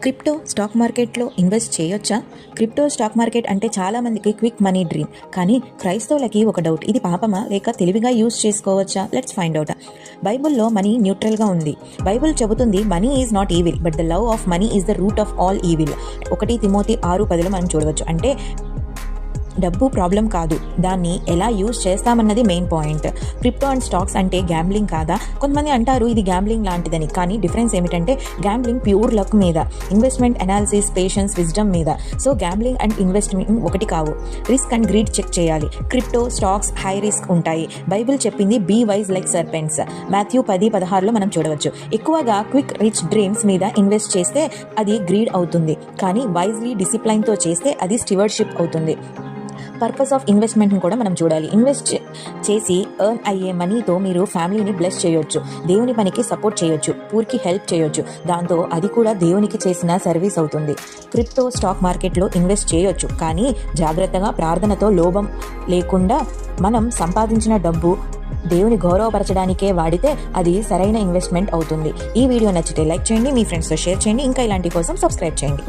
Crypto stock మార్కెట్లో invest చేయొచ్చా? Crypto stock market అంటే చాలామందికి క్విక్ మనీ డ్రీమ్. కానీ క్రైస్తవులకి ఒక డౌట్, ఇది పాపమా లేక తెలివిగా యూజ్ చేసుకోవచ్చా? Let's find out. బైబుల్లో మనీ న్యూట్రల్గా ఉంది. బైబుల్ చెబుతుంది money is not evil but the love of money is the root of all evil. 1 Timothy 6:10 మనం చూడవచ్చు. అంటే డబ్బు ప్రాబ్లం కాదు, దాన్ని ఎలా యూజ్ చేస్తామన్నది main point. Crypto and stocks అంటే గ్యాంబ్లింగ్ కాదా? కొంతమంది అంటారు ఇది గ్యాంబ్లింగ్ లాంటిదని. కానీ డిఫరెన్స్ ఏమిటంటే గ్యాంబ్లింగ్ ప్యూర్ లక్ మీద, ఇన్వెస్ట్మెంట్ అనాలిసిస్, పేషెన్స్, విజ్డమ్ మీద. సో గ్యాంబ్లింగ్ అండ్ ఇన్వెస్ట్మెంట్ ఒకటి కావు. రిస్క్ అండ్ గ్రీడ్ చెక్ చేయాలి. క్రిప్టో స్టాక్స్ హై రిస్క్ ఉంటాయి. బైబిల్ చెప్పింది be wise like serpents. Matthew 10:16 మనం చూడవచ్చు. ఎక్కువగా క్విక్ రిచ్ డ్రీమ్స్ మీద ఇన్వెస్ట్ చేస్తే అది గ్రీడ్ అవుతుంది, కానీ వైజ్లీ డిసిప్లైన్తో చేస్తే అది స్టివర్డ్షిప్ అవుతుంది. పర్పస్ ఆఫ్ ఇన్వెస్ట్మెంట్ని కూడా మనం చూడాలి. ఇన్వెస్ట్ చేసి ఎర్న్ అయ్యే మనీతో మీరు ఫ్యామిలీని బ్లెస్ చేయొచ్చు, దేవుని పనికి సపోర్ట్ చేయొచ్చు, పూర్కి హెల్ప్ చేయొచ్చు. దాంతో అది కూడా దేవునికి చేసిన సర్వీస్ అవుతుంది. క్రిప్టో స్టాక్ మార్కెట్లో ఇన్వెస్ట్ చేయొచ్చు, కానీ జాగ్రత్తగా, ప్రార్థనతో, లోభం లేకుండా. మనం సంపాదించిన డబ్బు దేవుని గౌరవపరచడానికే వాడితే అది సరైన ఇన్వెస్ట్మెంట్ అవుతుంది. ఈ వీడియో నచ్చితే లైక్ చేయండి, మీ ఫ్రెండ్స్తో షేర్ చేయండి. ఇంకా ఇలాంటి కోసం సబ్స్క్రైబ్ చేయండి.